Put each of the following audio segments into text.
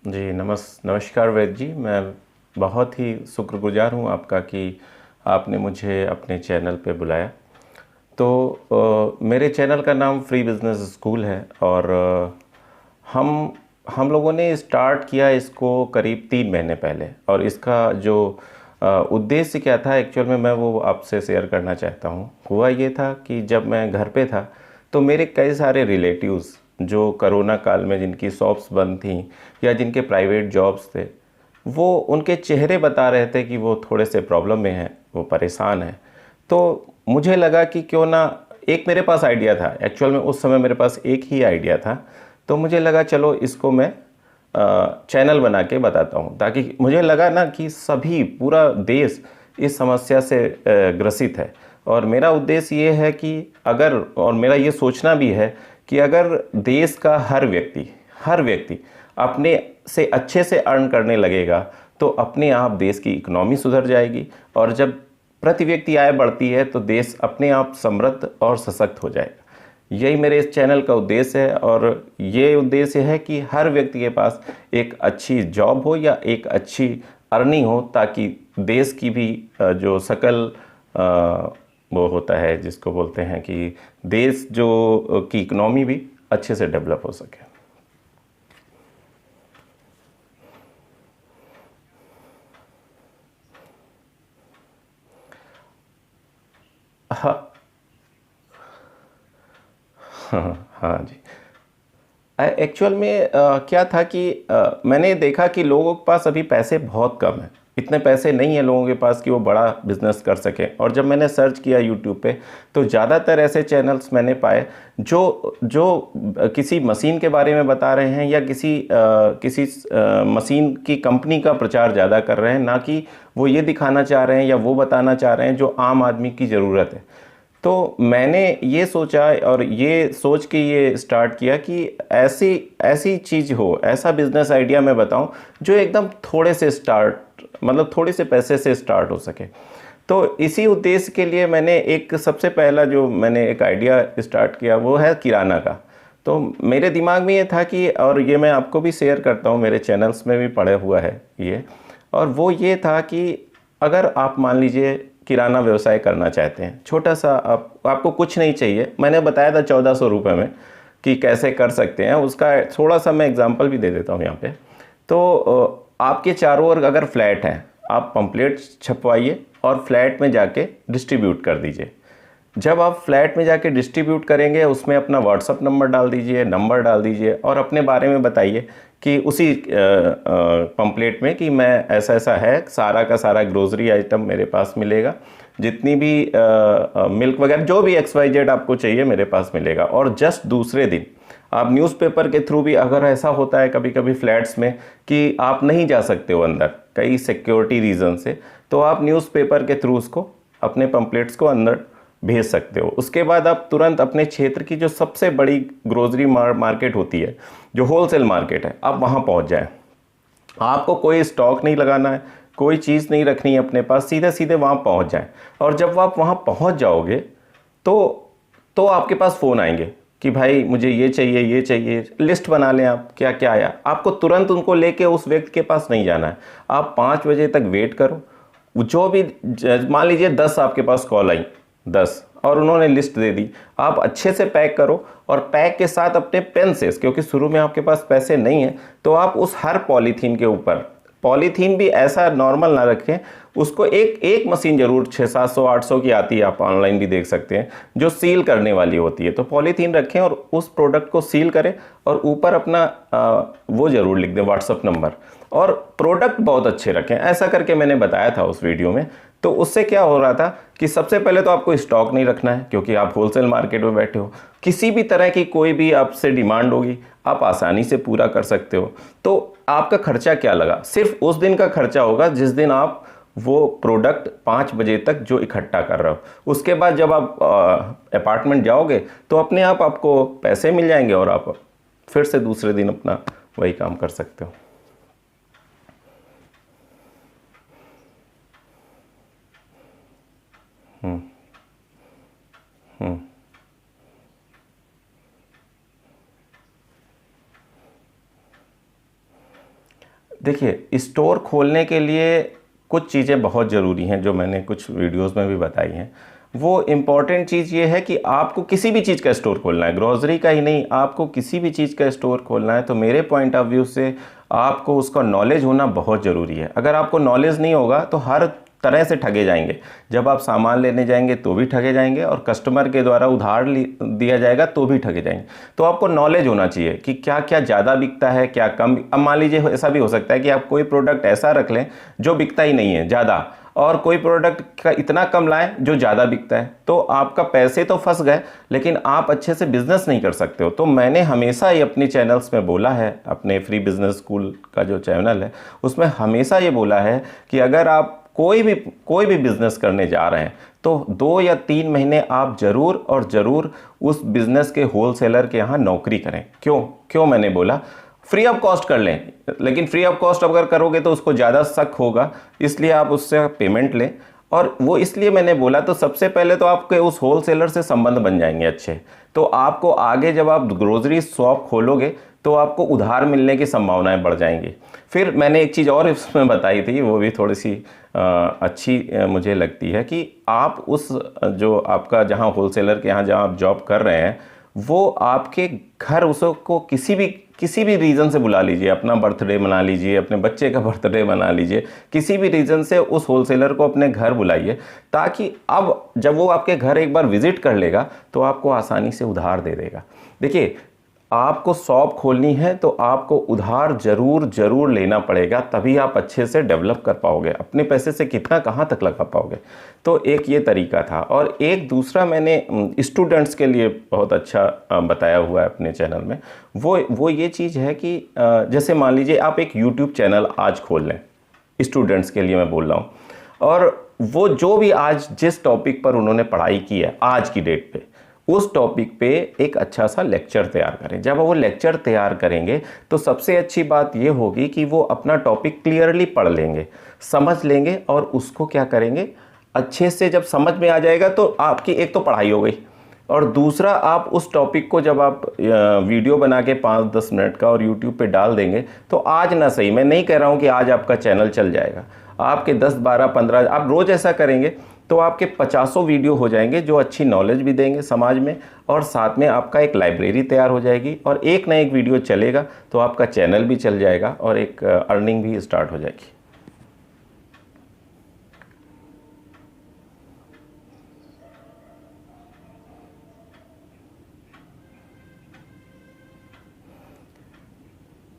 जी, नमस्कार वैद जी। मैं बहुत ही शुक्रगुज़ार हूँ आपका कि आपने मुझे अपने चैनल पे बुलाया। तो मेरे चैनल का नाम फ्री बिज़नेस स्कूल है और हम लोगों ने स्टार्ट किया इसको करीब 3 महीने पहले, और इसका जो उद्देश्य क्या था एक्चुअल में, मैं वो आपसे शेयर करना चाहता हूँ। हुआ ये था कि जब मैं घर पे था तो मेरे कई सारे रिलेटिव्स जो कोरोना काल में जिनकी शॉप्स बंद थी या जिनके प्राइवेट जॉब्स थे, वो उनके चेहरे बता रहे थे कि वो थोड़े से प्रॉब्लम में हैं, वो परेशान हैं। तो मुझे लगा कि क्यों ना, एक मेरे पास आइडिया था एक्चुअल में, उस समय मेरे पास एक ही आइडिया था। तो मुझे लगा चलो इसको मैं चैनल बना के बताता हूँ, ताकि मुझे लगा ना कि सभी, पूरा देश इस समस्या से ग्रसित है। और मेरा उद्देश्य ये है कि अगर, और मेरा ये सोचना भी है कि अगर देश का हर व्यक्ति अपने से अच्छे से अर्न करने लगेगा तो अपने आप देश की इकोनॉमी सुधर जाएगी, और जब प्रति व्यक्ति आय बढ़ती है तो देश अपने आप समृद्ध और सशक्त हो जाएगा। यही मेरे इस चैनल का उद्देश्य है, और ये उद्देश्य है कि हर व्यक्ति के पास एक अच्छी जॉब हो या एक अच्छी अर्निंग हो, ताकि देश की भी जो सकल वो होता है जिसको बोलते हैं कि देश जो की इकोनॉमी भी अच्छे से डेवलप हो सके। हाँ, हाँ, हाँ जी। एक्चुअल में क्या था कि मैंने देखा कि लोगों के पास अभी पैसे बहुत कम हैं। इतने पैसे नहीं है लोगों के पास कि वो बड़ा बिजनेस कर सकें। और जब मैंने सर्च किया यूट्यूब पे तो ज़्यादातर ऐसे चैनल्स मैंने पाए जो जो किसी मशीन के बारे में बता रहे हैं, या किसी मशीन की कंपनी का प्रचार ज़्यादा कर रहे हैं, ना कि वो ये दिखाना चाह रहे हैं या वो बताना चाह रहे हैं जो आम आदमी की ज़रूरत है। तो मैंने ये सोचा और ये सोच के ये स्टार्ट किया कि ऐसी ऐसी चीज़ हो, ऐसा बिजनेस आइडिया मैं बताऊं जो एकदम थोड़े से स्टार्ट, मतलब थोड़े से पैसे से स्टार्ट हो सके। तो इसी उद्देश्य के लिए मैंने एक, सबसे पहला जो मैंने एक आइडिया स्टार्ट किया वो है किराना का। तो मेरे दिमाग में ये था कि, और ये मैं आपको भी शेयर करता हूँ, मेरे चैनल्स में भी पड़ा हुआ है ये, और वो ये था कि अगर आप मान लीजिए किराना व्यवसाय करना चाहते हैं, छोटा सा, आपको कुछ नहीं चाहिए। मैंने बताया था 1400 रुपये में कि कैसे कर सकते हैं, उसका थोड़ा सा मैं एग्जांपल भी दे देता हूँ यहाँ पे। तो आपके चारों ओर अगर फ्लैट हैं, आप पंपलेट छपवाइए और फ्लैट में जाके डिस्ट्रीब्यूट कर दीजिए। जब आप फ्लैट में जाके डिस्ट्रीब्यूट करेंगे, उसमें अपना व्हाट्सअप नंबर डाल दीजिए, नंबर डाल दीजिए, और अपने बारे में बताइए कि उसी पंपलेट में कि मैं ऐसा ऐसा है, सारा का सारा ग्रोसरी आइटम मेरे पास मिलेगा, जितनी भी मिल्क वगैरह जो भी XYZ आपको चाहिए मेरे पास मिलेगा। और जस्ट दूसरे दिन आप न्यूज़पेपर के थ्रू भी, अगर ऐसा होता है कभी कभी फ्लैट्स में कि आप नहीं जा सकते हो अंदर कई सिक्योरिटी रीज़न से, तो आप न्यूज़पेपर के थ्रू उसको, अपने पंपलेट्स को अंदर भेज सकते हो। उसके बाद आप तुरंत अपने क्षेत्र की जो सबसे बड़ी ग्रोसरी मार्केट होती है, जो होलसेल मार्केट है, आप वहाँ पहुँच जाएं। आपको कोई स्टॉक नहीं लगाना है, कोई चीज़ नहीं रखनी है अपने पास, सीधे सीधे वहाँ पहुँच जाएं। और जब आप वहाँ पहुँच जाओगे तो आपके पास फ़ोन आएंगे कि भाई मुझे ये चाहिए, ये चाहिए, लिस्ट बना लें आप क्या क्या आया। आपको तुरंत उनको लेके उस व्यक्ति के पास नहीं जाना है। आप 5 बजे तक वेट करो। जो भी, मान लीजिए 10 आपके पास कॉल आई, 10, और उन्होंने लिस्ट दे दी, आप अच्छे से पैक करो, और पैक के साथ अपने पेन से, क्योंकि शुरू में आपके पास पैसे नहीं है, तो आप उस हर पॉलीथीन के ऊपर, पॉलीथीन भी ऐसा नॉर्मल ना रखें, उसको एक एक मशीन जरूर, 600-700-800 की आती है, आप ऑनलाइन भी देख सकते हैं, जो सील करने वाली होती है। तो पॉलीथीन रखें और उस प्रोडक्ट को सील करें, और ऊपर अपना वो जरूर लिख दें, व्हाट्सअप नंबर, और प्रोडक्ट बहुत अच्छे रखें। ऐसा करके मैंने बताया था उस वीडियो में। तो उससे क्या हो रहा था कि सबसे पहले तो आपको स्टॉक नहीं रखना है, क्योंकि आप होलसेल मार्केट में बैठे हो। किसी भी तरह की कोई भी आपसे डिमांड होगी, आप आसानी से पूरा कर सकते हो। तो आपका खर्चा क्या लगा, सिर्फ उस दिन का खर्चा होगा जिस दिन आप वो प्रोडक्ट 5 बजे तक जो इकट्ठा कर रहे हो। उसके बाद जब आप अपार्टमेंट जाओगे तो अपने आप आपको पैसे मिल जाएंगे, और आप फिर से दूसरे दिन अपना वही काम कर सकते हो। हम्म। देखिए, स्टोर खोलने के लिए कुछ चीज़ें बहुत ज़रूरी हैं जो मैंने कुछ वीडियोस में भी बताई हैं। वो इम्पॉर्टेंट चीज़ ये है कि आपको किसी भी चीज़ का स्टोर खोलना है, ग्रोसरी का ही नहीं, आपको किसी भी चीज़ का स्टोर खोलना है तो मेरे पॉइंट ऑफ व्यू से आपको उसका नॉलेज होना बहुत ज़रूरी है। अगर आपको नॉलेज नहीं होगा तो हर तरह से ठगे जाएंगे। जब आप सामान लेने जाएंगे तो भी ठगे जाएंगे, और कस्टमर के द्वारा उधार दिया जाएगा तो भी ठगे जाएंगे। तो आपको नॉलेज होना चाहिए कि क्या क्या ज़्यादा बिकता है, क्या कम। अब मान लीजिए ऐसा भी हो सकता है कि आप कोई प्रोडक्ट ऐसा रख लें जो बिकता ही नहीं है ज़्यादा, और कोई प्रोडक्ट का इतना कम लाएं जो ज़्यादा बिकता है, तो आपका पैसे तो फंस गए लेकिन आप अच्छे से बिजनेस नहीं कर सकते हो। तो मैंने हमेशा ही अपनी चैनल्स में बोला है, अपने फ्री बिजनेस स्कूल का जो चैनल है उसमें हमेशा ये बोला है कि अगर आप कोई भी बिजनेस करने जा रहे हैं तो 2 या 3 महीने आप ज़रूर और ज़रूर उस बिजनेस के होलसेलर के यहाँ नौकरी करें। क्यों मैंने बोला, फ्री ऑफ कॉस्ट कर लें, लेकिन फ्री ऑफ कॉस्ट अगर करोगे तो उसको ज़्यादा शक होगा, इसलिए आप उससे पेमेंट लें। और वो इसलिए मैंने बोला, तो सबसे पहले तो आपके उस होलसेलर से संबंध बन जाएंगे अच्छे, तो आपको आगे जब आप ग्रोसरी शॉप खोलोगे तो आपको उधार मिलने की संभावनाएं बढ़ जाएंगी। फिर मैंने एक चीज़ और इसमें बताई थी, वो भी थोड़ी सी अच्छी मुझे लगती है कि आप उस जो आपका जहां होलसेलर के यहाँ जहां आप जॉब कर रहे हैं वो आपके घर उसको किसी भी रीज़न से बुला लीजिए, अपना बर्थडे मना लीजिए, अपने बच्चे का बर्थडे मना लीजिए, किसी भी रीज़न से उस होलसेलर को अपने घर बुलाइए, ताकि अब जब वो आपके घर एक बार विजिट कर लेगा तो आपको आसानी से उधार दे देगा। देखिए, आपको शॉप खोलनी है तो आपको उधार ज़रूर लेना पड़ेगा, तभी आप अच्छे से डेवलप कर पाओगे। अपने पैसे से कितना कहाँ तक लगा पाओगे। तो एक ये तरीका था, और एक दूसरा मैंने स्टूडेंट्स के लिए बहुत अच्छा बताया हुआ है अपने चैनल में। वो ये चीज़ है कि जैसे मान लीजिए आप एक यूट्यूब चैनल आज खोल लें, स्टूडेंट्स के लिए मैं बोल रहा हूँ, और वो जो भी आज जिस टॉपिक पर उन्होंने पढ़ाई की है आज की डेट पे, उस टॉपिक पे एक अच्छा सा लेक्चर तैयार करें। जब वो लेक्चर तैयार करेंगे तो सबसे अच्छी बात ये होगी कि वो अपना टॉपिक क्लियरली पढ़ लेंगे, समझ लेंगे, और उसको क्या करेंगे अच्छे से। जब समझ में आ जाएगा तो आपकी एक तो पढ़ाई हो गई, और दूसरा आप उस टॉपिक को जब आप वीडियो बना के 5-10 मिनट का और यूट्यूब पे डाल देंगे तो आज ना सही, मैं नहीं कह रहा हूँ कि आज आपका चैनल चल जाएगा, आपके 10, 12, 15 आप रोज़ ऐसा करेंगे तो आपके 50 वीडियो हो जाएंगे जो अच्छी नॉलेज भी देंगे समाज में, और साथ में आपका एक लाइब्रेरी तैयार हो जाएगी, और एक ना एक वीडियो चलेगा तो आपका चैनल भी चल जाएगा और एक अर्निंग भी स्टार्ट हो जाएगी।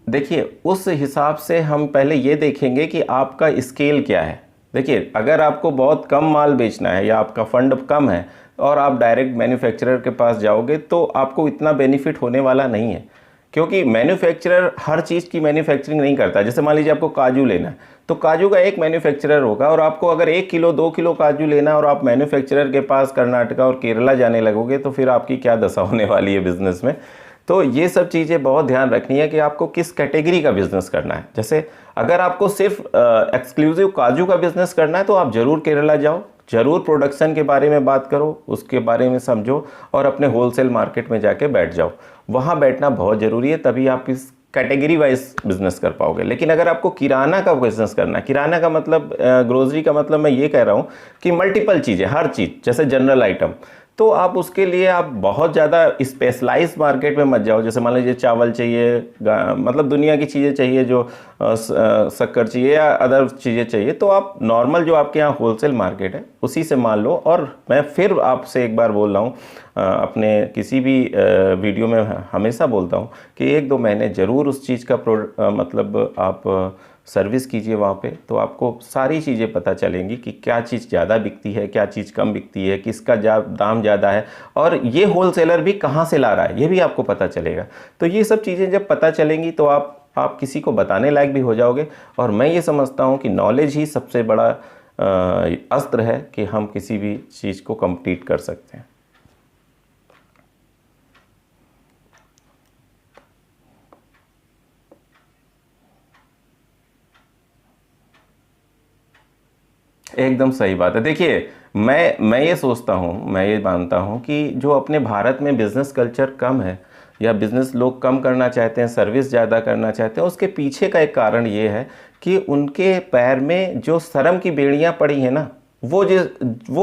देखिए, उस हिसाब से हम पहले ये देखेंगे कि आपका स्केल क्या है। देखिए, अगर आपको बहुत कम माल बेचना है या आपका फंड कम है और आप डायरेक्ट मैन्युफैक्चरर के पास जाओगे तो आपको इतना बेनिफिट होने वाला नहीं है, क्योंकि मैन्युफैक्चरर हर चीज़ की मैन्युफैक्चरिंग नहीं करता। जैसे मान लीजिए आपको काजू लेना है तो काजू का एक मैन्युफैक्चरर होगा, और आपको अगर 1 किलो 2 किलो काजू लेना है और आप मैन्युफैक्चरर के पास कर्नाटका और केरला जाने लगोगे तो फिर आपकी क्या दशा होने वाली है बिज़नेस में। तो ये सब चीज़ें बहुत ध्यान रखनी है कि आपको किस कैटेगरी का बिज़नेस करना है। जैसे अगर आपको सिर्फ एक्सक्लूसिव काजू का बिज़नेस करना है तो आप ज़रूर केरला जाओ, ज़रूर प्रोडक्शन के बारे में बात करो, उसके बारे में समझो, और अपने होलसेल मार्केट में जाके बैठ जाओ। वहाँ बैठना बहुत ज़रूरी है, तभी आप इस कैटेगरी वाइज बिज़नेस कर पाओगे। लेकिन अगर आपको किराना का बिज़नेस करना है, किराना का मतलब ग्रोसरी का मतलब मैं ये कह रहा हूँ कि मल्टीपल चीज़ें, हर चीज़, जैसे जनरल आइटम, तो आप उसके लिए आप बहुत ज़्यादा स्पेशलाइज मार्केट में मत जाओ। जैसे मान लीजिए चावल चाहिए, मतलब दुनिया की चीज़ें चाहिए, जो शक्कर चाहिए या अदर चीज़ें चाहिए, तो आप नॉर्मल जो आपके यहाँ होलसेल मार्केट है उसी से मान लो। और मैं फिर आपसे एक बार बोल रहा हूँ, अपने किसी भी वीडियो में हमेशा बोलता हूँ कि 1-2 महीने ज़रूर उस चीज़ का मतलब आप सर्विस कीजिए वहाँ पे, तो आपको सारी चीज़ें पता चलेंगी कि क्या चीज़ ज़्यादा बिकती है, क्या चीज़ कम बिकती है, किसका दाम ज़्यादा है, और ये होलसेलर भी कहाँ से ला रहा है ये भी आपको पता चलेगा। तो ये सब चीज़ें जब पता चलेंगी तो आप किसी को बताने लायक भी हो जाओगे। और मैं ये समझता हूँ कि नॉलेज ही सबसे बड़ा अस्त्र है कि हम किसी भी चीज़ को कंप्लीट कर सकते हैं। एकदम सही बात है। देखिए, मैं ये सोचता हूँ, मैं ये मानता हूँ कि जो अपने भारत में बिज़नेस कल्चर कम है या बिज़नेस लोग कम करना चाहते हैं, सर्विस ज़्यादा करना चाहते हैं, उसके पीछे का एक कारण ये है कि उनके पैर में जो शर्म की बेड़ियां पड़ी हैं ना, वो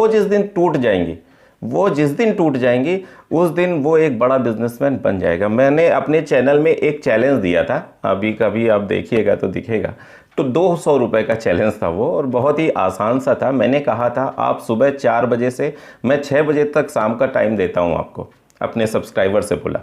जिस दिन टूट जाएंगी, वो जिस दिन टूट जाएंगी उस दिन वो एक बड़ा बिजनेसमैन बन जाएगा। मैंने अपने चैनल में एक चैलेंज दिया था, अभी कभी आप देखिएगा तो दिखेगा, तो 200 रुपये का चैलेंज था वो, और बहुत ही आसान सा था। मैंने कहा था आप सुबह 4 बजे से मैं 6 बजे तक शाम का टाइम देता हूँ आपको, अपने सब्सक्राइबर से बोला,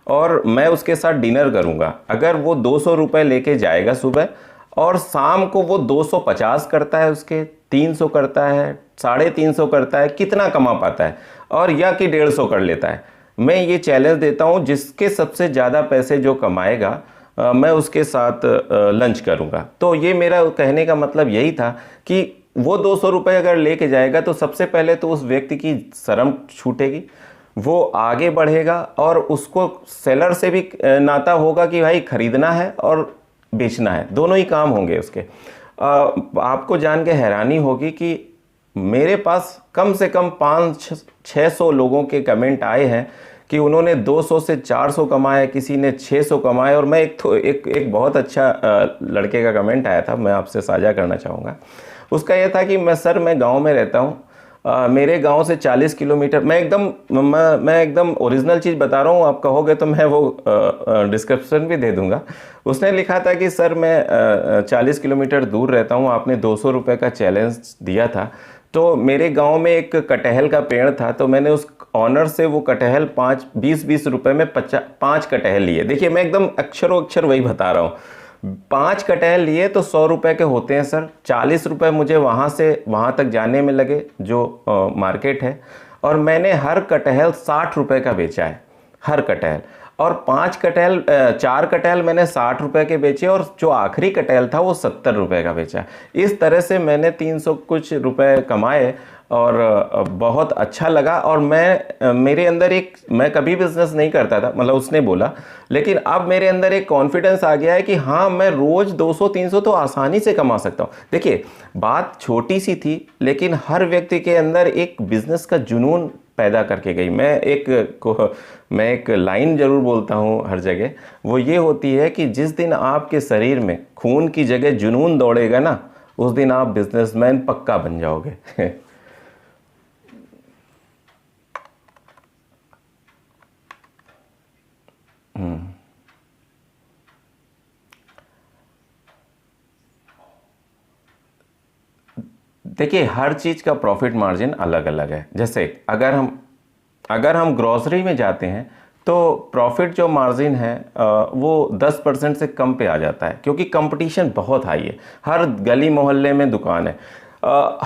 और मैं उसके साथ डिनर करूँगा। अगर वो 200 रुपये लेके जाएगा सुबह और शाम को वो 250 करता है, उसके 300 करता है, 350 करता है, कितना कमा पाता है, और या कि 150 कर लेता है, मैं ये चैलेंज देता हूँ जिसके सबसे ज़्यादा पैसे जो कमाएगा मैं उसके साथ लंच करूँगा। तो ये मेरा कहने का मतलब यही था कि वो 200 रुपये अगर लेके जाएगा तो सबसे पहले तो उस व्यक्ति की शर्म छूटेगी, वो आगे बढ़ेगा, और उसको सेलर से भी नाता होगा कि भाई खरीदना है और बेचना है, दोनों ही काम होंगे उसके। आपको जान के हैरानी होगी कि मेरे पास कम से कम 500-600 लोगों के कमेंट आए हैं कि उन्होंने 200 से 400 कमाए, किसी ने 600 कमाए। और मैं एक बहुत अच्छा लड़के का कमेंट आया था, मैं आपसे साझा करना चाहूँगा। उसका यह था कि मैं गांव में रहता हूँ, मेरे गांव से 40 किलोमीटर, मैं एकदम ओरिजिनल चीज़ बता रहा हूँ, आप कहोगे तो मैं वो डिस्क्रिप्शन भी दे दूंगा। उसने लिखा था कि सर मैं 40 किलोमीटर दूर रहता हूँ, आपने 200 रुपये का चैलेंज दिया था, तो मेरे गांव में एक कटहल का पेड़ था, तो मैंने उस ऑनर से वो कटहल 20-20 रुपये में 5 कटहल लिए। देखिए मैं एकदम अक्षरों अक्षर वही बता रहा हूँ, 5 कटहल लिए तो 100 रुपये के होते हैं सर। 40 रुपये मुझे वहाँ से वहाँ तक जाने में लगे जो मार्केट है, और मैंने हर कटहल 60 रुपये का बेचा है, हर कटहल। और 4 कटहल मैंने 60 रुपये के बेचे, और जो आखिरी कटहल था वो 70 रुपये का बेचा। इस तरह से मैंने 300 कुछ रुपए कमाए, और बहुत अच्छा लगा। और मेरे अंदर मैं कभी बिजनेस नहीं करता था, मतलब उसने बोला, लेकिन अब मेरे अंदर एक कॉन्फिडेंस आ गया है कि हाँ मैं रोज़ 200-300 तो आसानी से कमा सकता हूँ। देखिए बात छोटी सी थी, लेकिन हर व्यक्ति के अंदर एक बिजनेस का जुनून पैदा करके गई। मैं एक लाइन जरूर बोलता हूँ हर जगह, वो ये होती है कि जिस दिन आपके शरीर में खून की जगह जुनून दौड़ेगा ना, उस दिन आप बिजनेसमैन पक्का बन जाओगे। देखिए हर चीज़ का प्रॉफिट मार्जिन अलग अलग है। जैसे अगर हम ग्रॉसरी में जाते हैं तो प्रॉफिट जो मार्जिन है वो 10% से कम पे आ जाता है, क्योंकि कंपटीशन बहुत हाई है, हर गली मोहल्ले में दुकान है।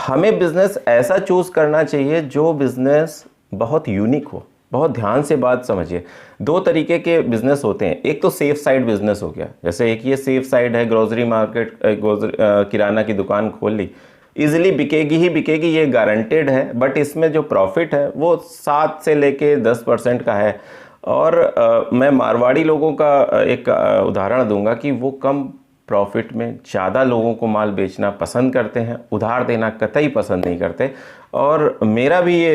हमें बिज़नेस ऐसा चूज़ करना चाहिए जो बिज़नेस बहुत यूनिक हो। बहुत ध्यान से बात समझिए, 2 तरीके के बिजनेस होते हैं। एक तो सेफ साइड बिजनेस हो गया, जैसे एक ये सेफ साइड है, ग्रोसरी मार्केट, किराना की दुकान खोल ली, इजीली बिकेगी ही बिकेगी, ये गारंटेड है। बट इसमें जो प्रॉफिट है वो 7 से लेके 10% का है। और मैं मारवाड़ी लोगों का एक उदाहरण दूंगा कि वो कम प्रॉफिट में ज़्यादा लोगों को माल बेचना पसंद करते हैं, उधार देना कतई पसंद नहीं करते। और मेरा भी ये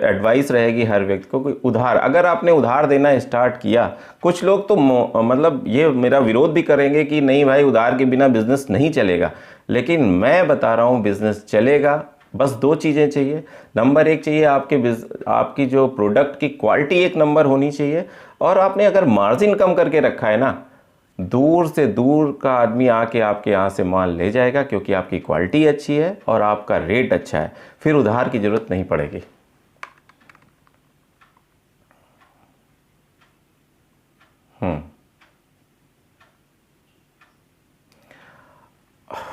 एडवाइस रहेगी हर व्यक्ति को कि उधार, अगर आपने उधार देना स्टार्ट किया, कुछ लोग तो मतलब ये मेरा विरोध भी करेंगे कि नहीं भाई उधार के बिना बिजनेस नहीं चलेगा, लेकिन मैं बता रहा हूँ बिजनेस चलेगा। बस 2 चीज़ें चाहिए। नंबर 1 चाहिए आपकी जो प्रोडक्ट की क्वालिटी एक नंबर होनी चाहिए, और आपने अगर मार्जिन कम करके रखा है ना, दूर से दूर का आदमी आके आपके यहाँ से माल ले जाएगा, क्योंकि आपकी क्वालिटी अच्छी है और आपका रेट अच्छा है, फिर उधार की ज़रूरत नहीं पड़ेगी।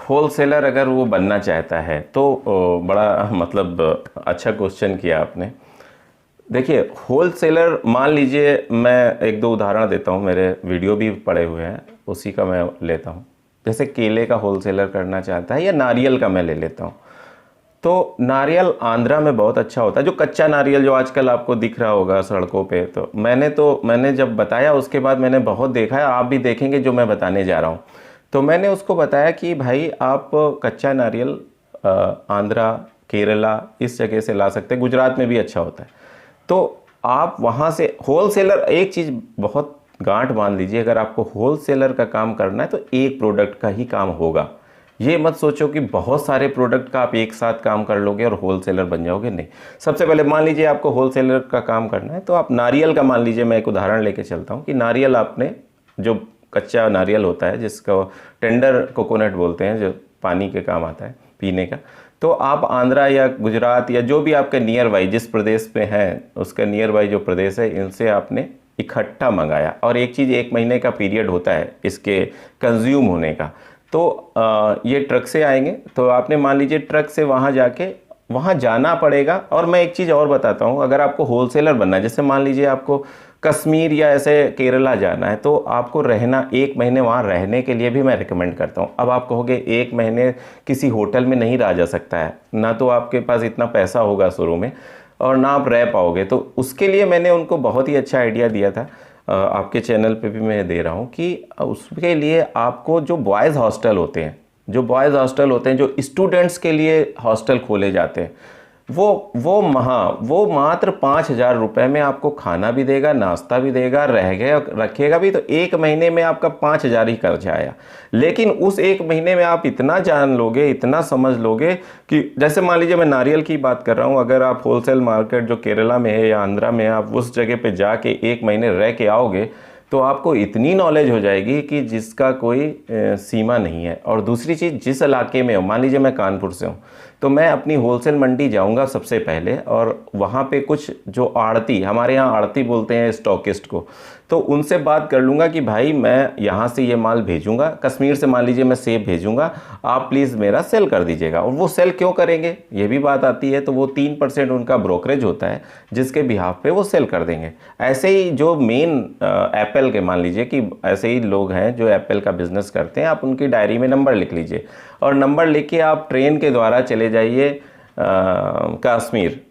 होलसेलर अगर वो बनना चाहता है तो बड़ा मतलब अच्छा क्वेश्चन किया आपने। देखिए होलसेलर, मान लीजिए मैं 1-2 उदाहरण देता हूँ, मेरे वीडियो भी पड़े हुए हैं, उसी का मैं लेता हूँ। जैसे केले का होलसेलर करना चाहता है, या नारियल का मैं ले लेता हूँ। तो नारियल आंध्रा में बहुत अच्छा होता है, जो कच्चा नारियल जो आजकल आपको दिख रहा होगा सड़कों पे। तो मैंने जब बताया उसके बाद मैंने बहुत देखा है, आप भी देखेंगे जो मैं बताने जा रहा हूँ। तो मैंने उसको बताया कि भाई आप कच्चा नारियल आंध्रा, केरला इस जगह से ला सकते हैं, गुजरात में भी अच्छा होता है। तो आप वहाँ से होलसेलर, एक चीज़ बहुत गांठ बांध लीजिए, अगर आपको होलसेलर का काम करना है तो एक प्रोडक्ट का ही काम होगा। ये मत सोचो कि बहुत सारे प्रोडक्ट का आप एक साथ काम कर लोगे और होलसेलर बन जाओगे, नहीं। सबसे पहले मान लीजिए आपको होलसेलर का काम करना है तो आप नारियल का मान लीजिए, मैं एक उदाहरण लेके चलता हूँ कि नारियल आपने, जो कच्चा नारियल होता है जिसको टेंडर कोकोनट बोलते हैं, जो पानी के काम आता है पीने का, तो आप आंध्रा या गुजरात या जो भी आपके नियर बाई जिस प्रदेश में है उसका नियर बाई जो प्रदेश है, इनसे आपने इकट्ठा मंगाया। और एक चीज़, 1 महीने का पीरियड होता है इसके कंज्यूम होने का, तो ये ट्रक से आएंगे, तो आपने मान लीजिए ट्रक से वहाँ जाके वहाँ जाना पड़ेगा। और मैं एक चीज़ और बताता हूँ, अगर आपको होलसेलर बनना है, जैसे मान लीजिए आपको कश्मीर या ऐसे केरला जाना है, तो आपको रहना 1 महीने वहाँ रहने के लिए भी मैं रिकमेंड करता हूँ। अब आप कहोगे 1 महीने किसी होटल में नहीं रहा जा सकता है, ना तो आपके पास इतना पैसा होगा शुरू में और ना आप रह पाओगे, तो उसके लिए मैंने उनको बहुत ही अच्छा आइडिया दिया था, आपके चैनल पे भी मैं दे रहा हूँ कि उसके लिए आपको जो बॉयज़ हॉस्टल होते हैं, जो स्टूडेंट्स के लिए हॉस्टल खोले जाते हैं, वो मात्र 5,000 रुपये में आपको खाना भी देगा, नाश्ता भी देगा, रखेगा भी, तो 1 महीने में आपका 5,000 ही खर्चा आया। लेकिन उस 1 महीने में आप इतना जान लोगे, इतना समझ लोगे कि जैसे मान लीजिए मैं नारियल की बात कर रहा हूँ, अगर आप होलसेल मार्केट जो केरला में है या आंध्रा में है, आप उस जगह पे जाके 1 महीने रह के आओगे तो आपको इतनी नॉलेज हो जाएगी कि जिसका कोई सीमा नहीं है। और दूसरी चीज़, जिस इलाके में हो, मान लीजिए मैं कानपुर से हूँ, तो मैं अपनी होलसेल मंडी जाऊंगा सबसे पहले, और वहाँ पे कुछ जो आड़ती, हमारे यहाँ आड़ती बोलते हैं स्टॉकिस्ट को, तो उनसे बात कर लूँगा कि भाई मैं यहाँ से ये माल भेजूँगा, कश्मीर से मान लीजिए मैं सेब भेजूँगा, आप प्लीज़ मेरा सेल कर दीजिएगा। और वो सेल क्यों करेंगे, ये भी बात आती है, तो वो 3% उनका ब्रोकरेज होता है जिसके बिहाफ पे वो सेल कर देंगे। ऐसे ही जो मेन एप्पल के, मान लीजिए कि ऐसे ही लोग हैं जो एप्पल का बिज़नेस करते हैं, आप उनकी डायरी में नंबर लिख लीजिए और नंबर लिख के आप ट्रेन के द्वारा चले जाइए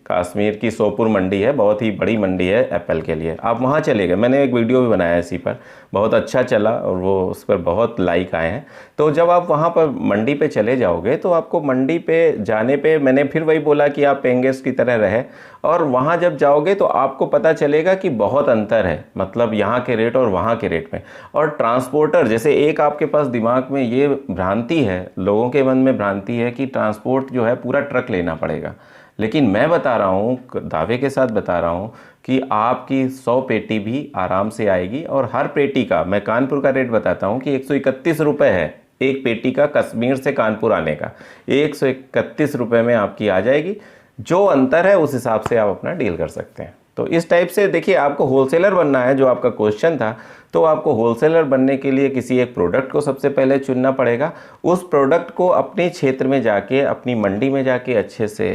कश्मीर की सोपुर मंडी है, बहुत ही बड़ी मंडी है एप्पल के लिए, आप वहाँ चले गए। मैंने एक वीडियो भी बनाया इसी पर, बहुत अच्छा चला और वो उस पर बहुत लाइक आए हैं। तो जब आप वहाँ पर मंडी पे चले जाओगे तो आपको मंडी पे जाने पे मैंने फिर वही बोला कि आप पेइंग गेस्ट की तरह रहे, और वहाँ जब जाओगे तो आपको पता चलेगा कि बहुत अंतर है, मतलब यहाँ के रेट और वहाँ के रेट में। और ट्रांसपोर्टर, जैसे एक आपके पास दिमाग में ये भ्रांति है, लोगों के मन में भ्रांति है कि ट्रांसपोर्ट जो है पूरा ट्रक लेना पड़ेगा, लेकिन मैं बता रहा हूँ, दावे के साथ बता रहा हूँ कि आपकी 100 पेटी भी आराम से आएगी। और हर पेटी का, मैं कानपुर का रेट बताता हूँ कि 131 रुपये है एक पेटी का, कश्मीर से कानपुर आने का 131 रुपये में आपकी आ जाएगी। जो अंतर है उस हिसाब से आप अपना डील कर सकते हैं। तो इस टाइप से देखिए, आपको होलसेलर बनना है, जो आपका क्वेश्चन था, तो आपको होलसेलर बनने के लिए किसी एक प्रोडक्ट को सबसे पहले चुनना पड़ेगा। उस प्रोडक्ट को अपने क्षेत्र में जाके, अपनी मंडी में जाके अच्छे से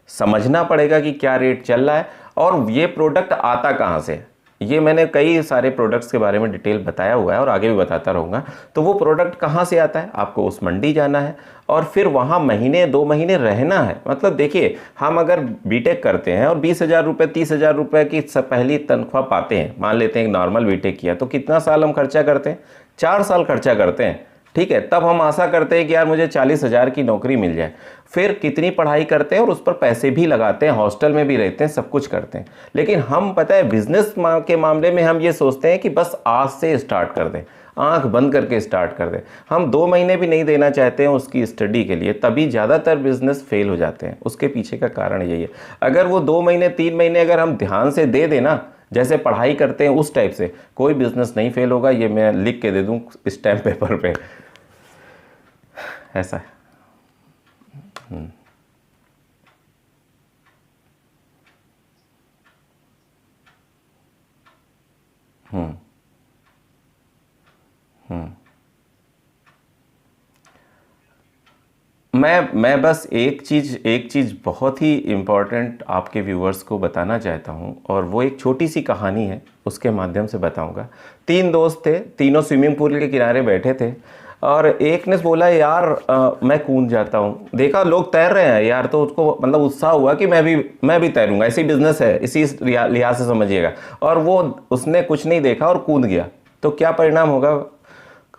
समझना पड़ेगा कि क्या रेट चल रहा है और ये प्रोडक्ट आता कहाँ से। ये मैंने कई सारे प्रोडक्ट्स के बारे में डिटेल बताया हुआ है और आगे भी बताता रहूँगा। तो वो प्रोडक्ट कहाँ से आता है, आपको उस मंडी जाना है और फिर वहाँ महीने 2 महीने रहना है। मतलब देखिए, हम अगर बीटेक करते हैं और 20,000 रुपये 30,000 रुपये की पहली तनख्वाह पाते हैं, मान लेते हैं नॉर्मल बीटेक किया, तो कितना साल हम खर्चा करते हैं, 4 साल खर्चा करते हैं, ठीक है। तब हम आशा करते हैं कि यार मुझे 40,000 की नौकरी मिल जाए। फिर कितनी पढ़ाई करते हैं और उस पर पैसे भी लगाते हैं, हॉस्टल में भी रहते हैं, सब कुछ करते हैं। लेकिन हम, पता है, बिजनेस के मामले में हम ये सोचते हैं कि बस आज से स्टार्ट कर दें, आंख बंद करके स्टार्ट कर दें। हम 2 महीने भी नहीं देना चाहते हैं उसकी स्टडी के लिए, तभी ज़्यादातर बिजनेस फेल हो जाते हैं। उसके पीछे का कारण यही है। अगर वो 2 महीने 3 महीने अगर हम ध्यान से दे देना, जैसे पढ़ाई करते हैं उस टाइप से, कोई बिजनेस नहीं फेल होगा। ये मैं लिख के दे दूँ स्टैम्प पेपर पे, ऐसा है। मैं बस एक चीज़ बहुत ही इम्पॉर्टेंट आपके व्यूवर्स को बताना चाहता हूँ, और वो एक छोटी सी कहानी है, उसके माध्यम से बताऊँगा। 3 दोस्त थे, तीनों स्विमिंग पूल के किनारे बैठे थे और एक ने बोला, यार मैं कूद जाता हूँ। देखा लोग तैर रहे हैं यार, तो उसको मतलब उत्साह हुआ कि मैं भी तैरूंगा, ऐसी बिजनेस है, इसी लिहाज से समझिएगा। और वो, उसने कुछ नहीं देखा और कूद गया, तो क्या परिणाम होगा?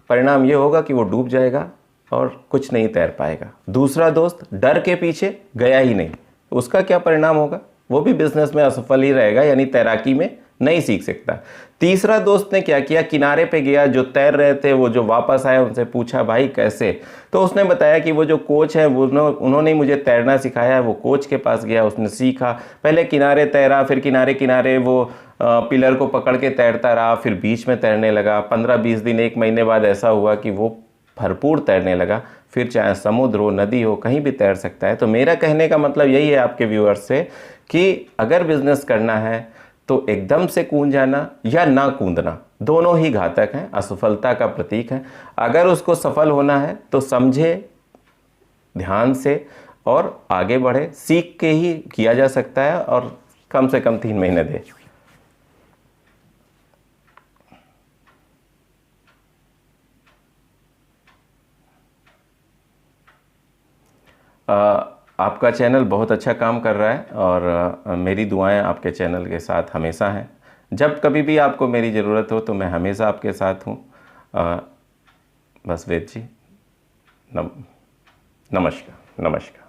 परिणाम ये होगा कि वो डूब जाएगा और कुछ नहीं तैर पाएगा। दूसरा दोस्त डर के पीछे गया ही नहीं, उसका क्या परिणाम होगा? वो भी बिजनेस में असफल ही रहेगा, यानी तैराकी में नहीं सीख सकता। तीसरा दोस्त ने क्या किया, किनारे पे गया, जो तैर रहे थे वो जो वापस आए उनसे पूछा भाई कैसे, तो उसने बताया कि वो जो कोच है वो उन्होंने मुझे तैरना सिखाया है। वो कोच के पास गया, उसने सीखा, पहले किनारे तैरा, फिर किनारे किनारे वो पिलर को पकड़ के तैरता रहा, फिर बीच में तैरने लगा। 15-20 दिन, 1 महीने बाद ऐसा हुआ कि वो भरपूर तैरने लगा, फिर चाहे समुद्र हो, नदी हो, कहीं भी तैर सकता है। तो मेरा कहने का मतलब यही है आपके व्यूअर्स से कि अगर बिजनेस करना है तो एकदम से कूद जाना या ना कूदना, दोनों ही घातक हैं, असफलता का प्रतीक है। अगर उसको सफल होना है तो समझे, ध्यान से और आगे बढ़े, सीख के ही किया जा सकता है, और कम से कम 3 महीने दे। आपका चैनल बहुत अच्छा काम कर रहा है, और मेरी दुआएं आपके चैनल के साथ हमेशा हैं। जब कभी भी आपको मेरी ज़रूरत हो तो मैं हमेशा आपके साथ हूँ। बस वेद जी, नमस्कार। नमस्कार।